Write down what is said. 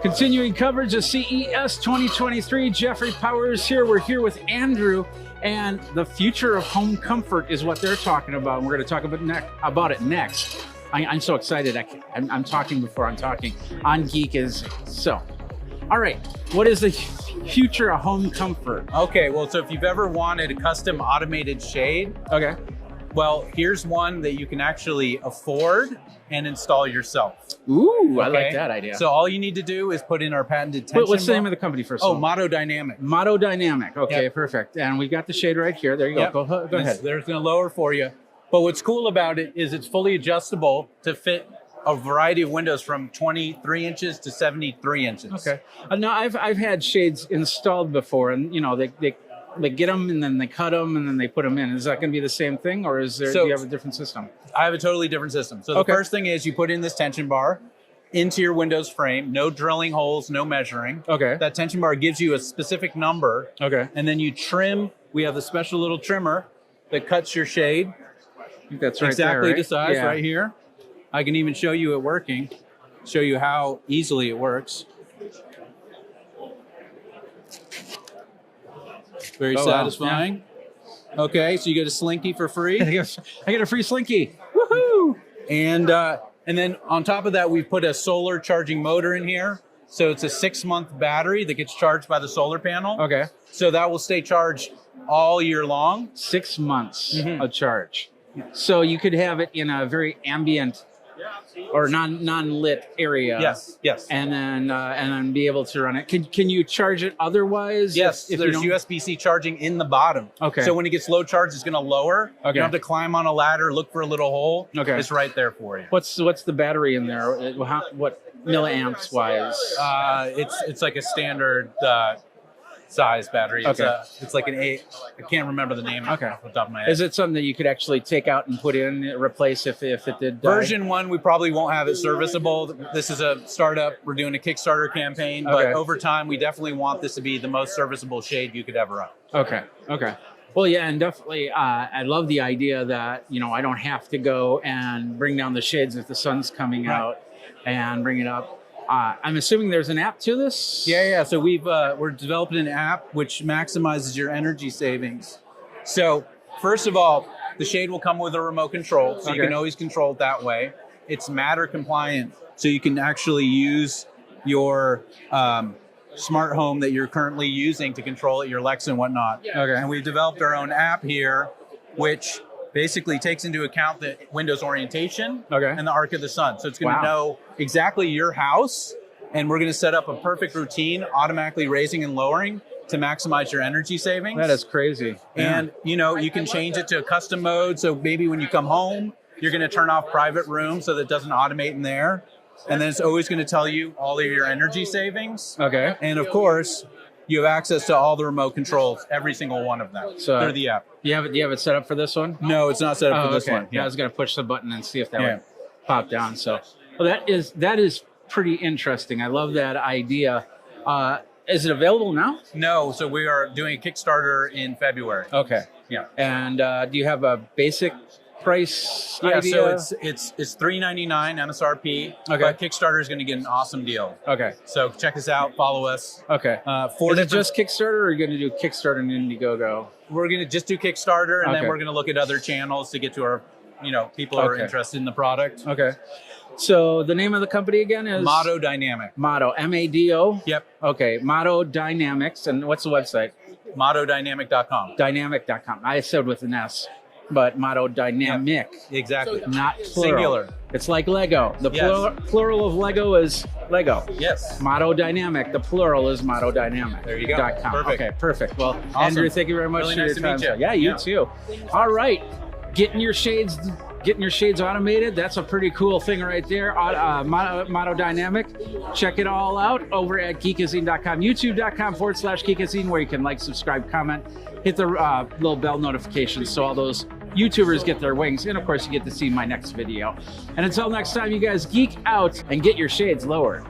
Continuing coverage of CES 2023. Jeffrey Powers here. We're here with Andrew, and the future of home comfort is what they're talking about. And we're going to talk about it next. I'm so excited. I'm talking before I'm talking on Geekazine. So, all right, what is the future of home comfort? Okay, well, so if you've ever wanted a custom automated shade, Okay. well, here's one that you can actually afford and install yourself. Ooh, I Okay? like that idea. So all you need to do is put in our patented tension What's the bar. name of the company first? Oh, Mado Dynamic. Mado Dynamic. Okay, Yep. perfect. And we got the shade right here. There you go. Yep. Go ahead. There's going to lower for you. But what's cool about it is it's fully adjustable to fit a variety of windows from 23 inches to 73 inches. Okay. Now I've had shades installed before, and you know they get them and then they cut them and then they put them in. Is that going to be the same thing, or do you have a different system? I have a totally different system. So the first thing is you put in this tension bar into your Windows frame, no drilling holes, no measuring. Okay. That tension bar gives you a specific number. Okay. And then you trim. We have the special little trimmer that cuts your shade. I think that's right exactly there, right? to size Yeah. right here. I can even show you it working, show you how easily it works. Very satisfying. Yeah. Okay, so you get a Slinky for free. I get a free Slinky. Woohoo! And then on top of that, we've put a solar charging motor in here. So it's a 6-month battery that gets charged by the solar panel. Okay. So that will stay charged all year long. 6 months of charge. So you could have it in a very ambient or non-lit area. Yes. And then be able to run it. Can you charge it otherwise? Yes, if there's you don't- USB-C charging in the bottom. Okay. So when it gets low charge, it's going to lower. Okay. You don't have to climb on a ladder, look for a little hole. Okay. It's right there for you. What's the battery in there? What milliamps wise? It's like a standard size battery. Okay. It's like an 8. I can't remember the name off the top of my head. Is it something that you could actually take out and put in, replace if it did die? Version 1, we probably won't have it serviceable. This is a startup. We're doing a Kickstarter campaign, Okay. but over time, we definitely want this to be the most serviceable shade you could ever own. Okay. Well, yeah, and definitely, I love the idea that, I don't have to go and bring down the shades if the sun's coming out and bring it up. I'm assuming there's an app to this? Yeah. So we're developing an app which maximizes your energy savings. So first of all, the shade will come with a remote control, so you can always control it that way. It's Matter compliant, so you can actually use your smart home that you're currently using to control it, your Alexa and whatnot. Okay. And we've developed our own app here, which basically takes into account the Windows orientation and the arc of the sun. So it's going to know exactly your house, and we're going to set up a perfect routine, automatically raising and lowering to maximize your energy savings. That is crazy. And, you can change it to a custom mode. So maybe when you come home, you're going to turn off private room so that it doesn't automate in there. And then it's always going to tell you all of your energy savings. Okay. And of course, you have access to all the remote controls, every single one of them, through the app. Do you have it set up for this one? No, it's not set up for this one. Yeah, I was going to push the button and see if that would pop down. So, well, that is pretty interesting. I love that idea. Is it available now? No, so we are doing a Kickstarter in February. Okay. Yeah. And do you have a basic price Yeah, idea? so it's $3.99 MSRP. Okay. But Kickstarter is going to get an awesome deal. Okay. So check us out, follow us. Okay. Is it just Kickstarter, or are you going to do Kickstarter and Indiegogo? We're going to just do Kickstarter, and then Okay. we're going to look at other channels to get to our, people who are interested in the product. Okay. So the name of the company again is? Mado Dynamic. Mado, M-A-D-O? Yep. Okay, Mado Dynamics. And what's the website? MadoDynamic.com. Dynamic.com. I said with an S, but Mado Dynamic. Exactly. Not plural. Singular. It's like Lego. The Yes. plural of Lego is Lego. Yes. Mado Dynamic. The plural is Mado Dynamic. There you go. .com. Perfect. Okay, perfect. Well, Awesome. Andrew, thank you very much Really for nice your to time. meet you. Yeah, you Yeah. too. All right. Getting your shades automated. That's a pretty cool thing right there. Mado Dynamic. Check it all out over at geekazine.com, youtube.com/geekazine, where you can like, subscribe, comment, hit the little bell notifications so all those YouTubers get their wings. And of course, you get to see my next video. And until next time, you guys geek out and get your shades lowered.